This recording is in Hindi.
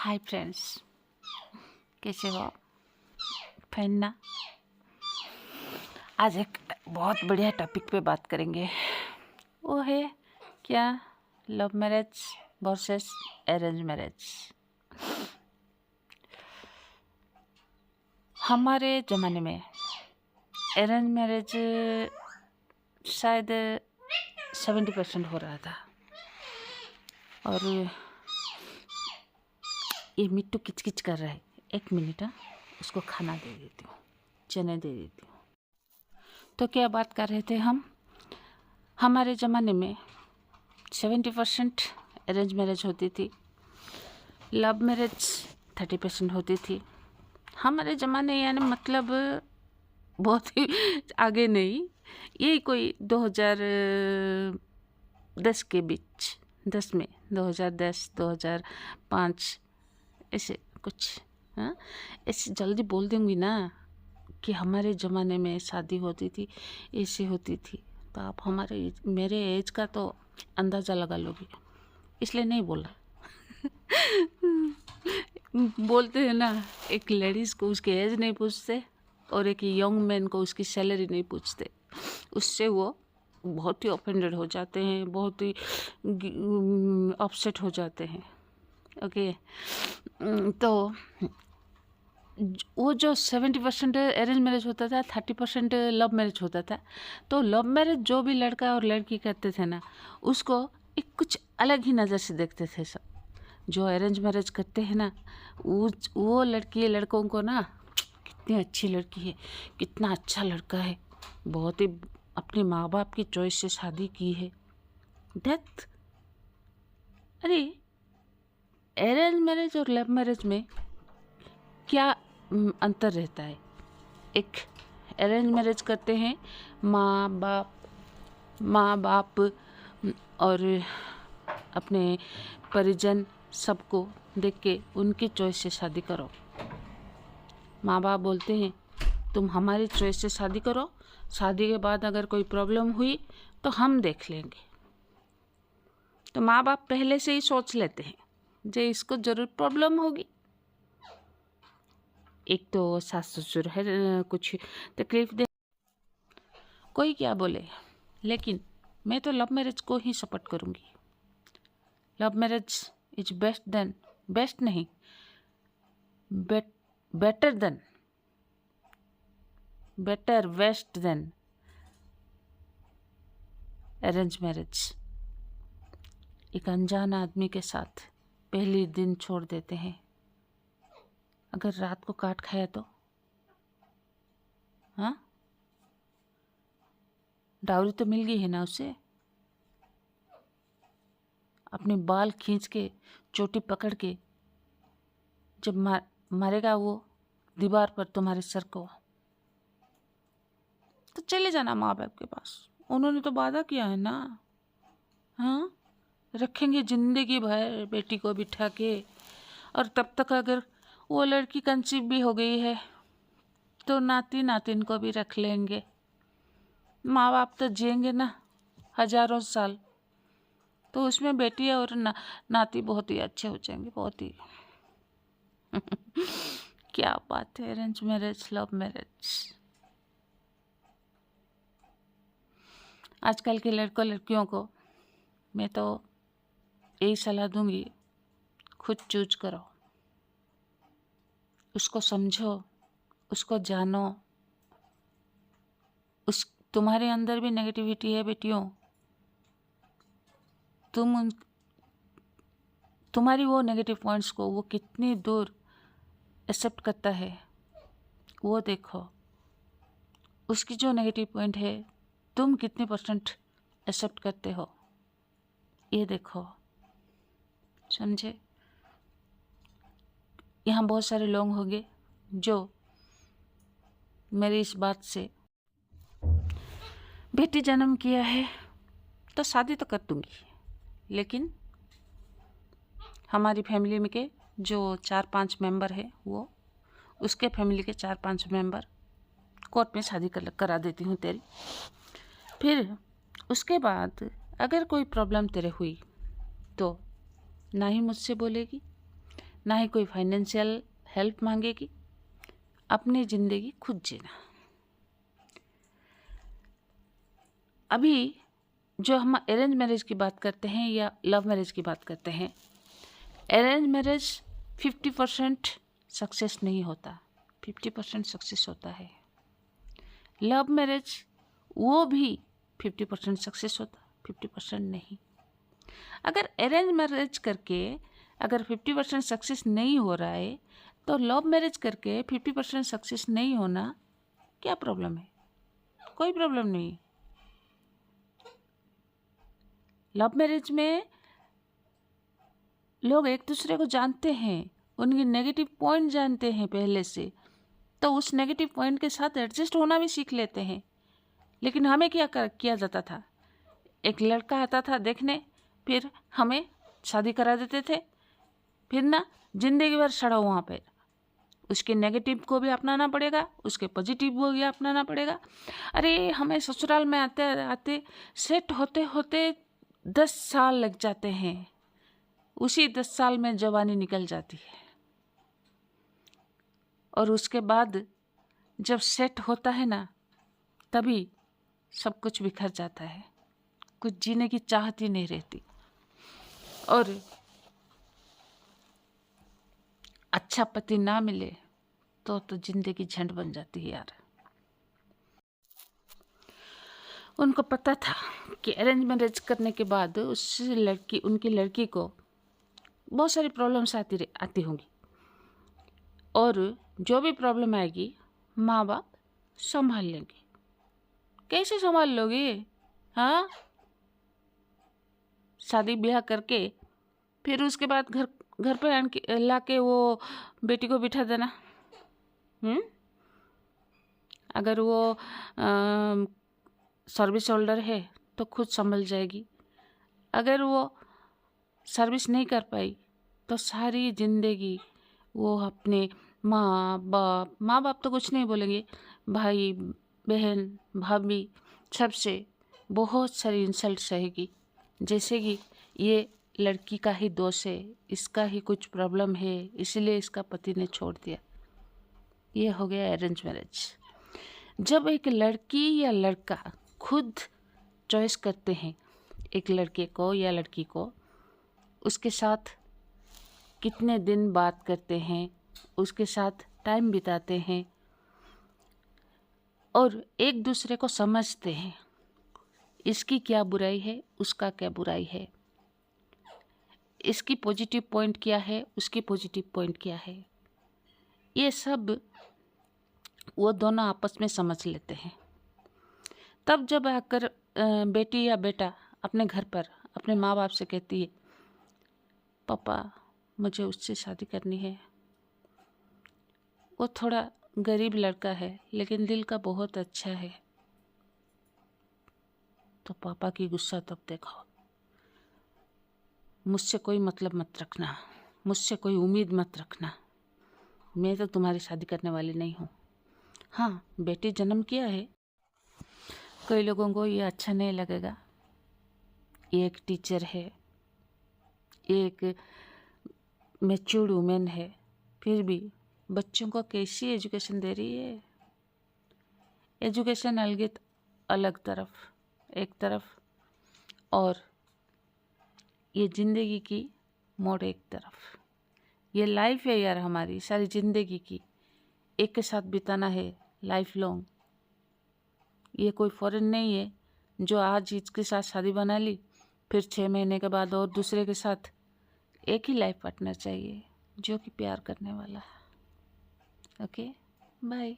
हाय फ्रेंड्स, कैसे हो? फैन ना। आज एक बहुत बढ़िया टॉपिक पे बात करेंगे। वो है क्या, love marriage versus arrange marriage. हमारे ज़माने में अरेंज मैरिज शायद 70% हो रहा था। और ये मिट्टू किचकिच कर रहा है। एक मिनट, उसको खाना दे देती हूँ, चने दे देती हूँ। तो क्या बात कर रहे थे हम? हमारे ज़माने में 70% अरेंज मैरिज होती थी, लव मैरिज 30% होती थी। हमारे ज़माने यानी मतलब बहुत ही आगे नहीं, ये कोई 2010 के बीच, 10 में 2010 2005 ऐसे कुछ। हाँ, ऐसे जल्दी बोल दूँगी ना कि हमारे ज़माने में शादी होती थी, ऐसे होती थी, तो आप मेरे एज का तो अंदाज़ा लगा लोगे, इसलिए नहीं बोला। बोलते हैं ना, एक लेडीज़ को उसके एज नहीं पूछते और एक यंग मैन को उसकी सैलरी नहीं पूछते। उससे वो बहुत ही ऑफेंडेड हो जाते हैं, बहुत ही अपसेट हो जाते हैं। ओके, तो वो जो 70% अरेंज मैरिज होता था, 30% लव मैरिज होता था। तो लव मैरिज जो भी लड़का और लड़की करते थे ना, उसको एक कुछ अलग ही नज़र से देखते थे सब। जो अरेंज मैरिज करते हैं ना, वो लड़की लड़कों को ना, कितनी अच्छी लड़की है, कितना अच्छा लड़का है, बहुत ही अपने माँ बाप की चॉइस से शादी की है। डेथ, अरे अरेंज मैरिज और लव मैरिज में क्या अंतर रहता है? एक अरेंज मैरिज करते हैं, माँ बाप और अपने परिजन सबको देख के उनकी चॉइस से शादी करो। माँ बाप बोलते हैं तुम हमारी चॉइस से शादी करो, शादी के बाद अगर कोई प्रॉब्लम हुई तो हम देख लेंगे। तो माँ बाप पहले से ही सोच लेते हैं जो इसको ज़रूर प्रॉब्लम होगी। एक तो सास ससुर है, कुछ तकलीफ दे, कोई क्या बोले, लेकिन मैं तो लव मैरिज को ही सपोर्ट करूँगी। लव मैरिज इज बेस्ट नहीं, बेस्ट देन अरेंज मैरिज। एक अनजान आदमी के साथ पहले दिन छोड़ देते हैं, अगर रात को काट खाया तो? हाँ, डाउरी तो मिल गई है ना उसे। अपने बाल खींच के, चोटी पकड़ के जब मारेगा वो दीवार पर तुम्हारे सर को, तो चले जाना माँ बाप के पास। उन्होंने तो वादा किया है ना। हाँ, रखेंगे जिंदगी भर बेटी को बिठा के। और तब तक अगर वो लड़की कंसीव भी हो गई है तो नाती नातिन को भी रख लेंगे। माँ बाप तो जिएंगे ना हजारों साल, तो उसमें बेटी और नाती बहुत ही अच्छे हो जाएंगे, बहुत ही। क्या बात है, अरेंज मैरिज लव मैरिज। आजकल के लड़कियों को मैं तो यही सलाह दूंगी, खुद चूज करो, उसको समझो, उसको जानो। तुम्हारे अंदर भी नेगेटिविटी है बेटियों, तुम्हारी वो नेगेटिव पॉइंट्स को वो कितनी दूर एक्सेप्ट करता है, वो देखो। उसकी जो नेगेटिव पॉइंट है, तुम कितने % एक्सेप्ट करते हो, ये देखो। समझे? यहाँ बहुत सारे लोग होंगे जो मेरी इस बात से, बेटी जन्म किया है तो शादी तो कर दूंगी, लेकिन हमारी फैमिली में के जो 4-5 मेंबर है, वो उसके फैमिली के 4-5 मेंबर कोर्ट में शादी करा देती हूँ तेरी। फिर उसके बाद अगर कोई प्रॉब्लम तेरे हुई तो ना ही मुझसे बोलेगी, ना ही कोई फाइनेंशियल हेल्प मांगेगी। अपनी ज़िंदगी खुद जीना। अभी जो हम अरेंज मैरिज की बात करते हैं या लव मैरिज की बात करते हैं, अरेंज मैरिज 50% सक्सेस नहीं होता, 50% सक्सेस होता है। लव मैरिज वो भी 50% सक्सेस होता, 50% नहीं। अगर अरेंज मैरिज करके अगर 50% सक्सेस नहीं हो रहा है तो लव मैरिज करके 50% सक्सेस नहीं होना क्या प्रॉब्लम है? कोई प्रॉब्लम नहीं। लव मैरिज में लोग एक दूसरे को जानते हैं, उनके नेगेटिव पॉइंट जानते हैं पहले से, तो उस नेगेटिव पॉइंट के साथ एडजस्ट होना भी सीख लेते हैं। लेकिन हमें किया जाता था, एक लड़का आता था देखने, फिर हमें शादी करा देते थे, फिर ना जिंदगी भर सड़ो वहाँ पे। उसके नेगेटिव को भी अपनाना पड़ेगा, उसके पॉजिटिव को भी अपनाना पड़ेगा। अरे हमें ससुराल में आते आते सेट होते होते 10 साल लग जाते हैं। उसी 10 साल में जवानी निकल जाती है और उसके बाद जब सेट होता है ना, तभी सब कुछ बिखर जाता है, कुछ जीने की चाहत ही नहीं रहती और अच्छा पति ना मिले तो जिंदगी झंड बन जाती है यार। उनको पता था कि अरेंज मैरिज करने के बाद उनकी लड़की को बहुत सारी प्रॉब्लम्स आती होंगी और जो भी प्रॉब्लम आएगी माँ बाप संभाल लेंगे। कैसे संभाल लोगे? हाँ, शादी ब्याह करके फिर उसके बाद घर पे ला के वो बेटी को बिठा देना। अगर वो सर्विस होल्डर है तो खुद संभल जाएगी। अगर वो सर्विस नहीं कर पाई तो सारी जिंदगी वो अपने माँ बाप तो कुछ नहीं बोलेंगे, भाई बहन भाभी सबसे बहुत सारी इंसल्ट सहेगी, जैसे कि ये लड़की का ही दोष है, इसका ही कुछ प्रॉब्लम है, इसलिए इसका पति ने छोड़ दिया। ये हो गया अरेंज मैरिज। जब एक लड़की या लड़का खुद चॉइस करते हैं एक लड़के को या लड़की को, उसके साथ कितने दिन बात करते हैं, उसके साथ टाइम बिताते हैं और एक दूसरे को समझते हैं, इसकी क्या बुराई है, उसका क्या बुराई है, इसकी पॉजिटिव पॉइंट क्या है, उसकी पॉजिटिव पॉइंट क्या है, ये सब वो दोनों आपस में समझ लेते हैं। तब जब आकर बेटी या बेटा अपने घर पर अपने माँ बाप से कहती है, पापा मुझे उससे शादी करनी है, वो थोड़ा गरीब लड़का है लेकिन दिल का बहुत अच्छा है, तो पापा की गुस्सा तब देखो। मुझसे कोई मतलब मत रखना, मुझसे कोई उम्मीद मत रखना, मैं तो तुम्हारी शादी करने वाली नहीं हूँ। हाँ, बेटी जन्म किया है, कई लोगों को ये अच्छा नहीं लगेगा, ये एक टीचर है, एक मैच्योर्ड वुमेन है, फिर भी बच्चों को कैसी एजुकेशन दे रही है। एजुकेशन अलग तरफ, एक तरफ, और ये ज़िंदगी की मोड़ एक तरफ। ये लाइफ है यार, हमारी सारी ज़िंदगी की एक के साथ बिताना है लाइफ लॉन्ग। ये कोई फॉरेन नहीं है जो आज इसके साथ शादी बना ली, फिर 6 महीने के बाद और दूसरे के साथ। एक ही लाइफ पार्टनर चाहिए जो कि प्यार करने वाला है। Okay, bye.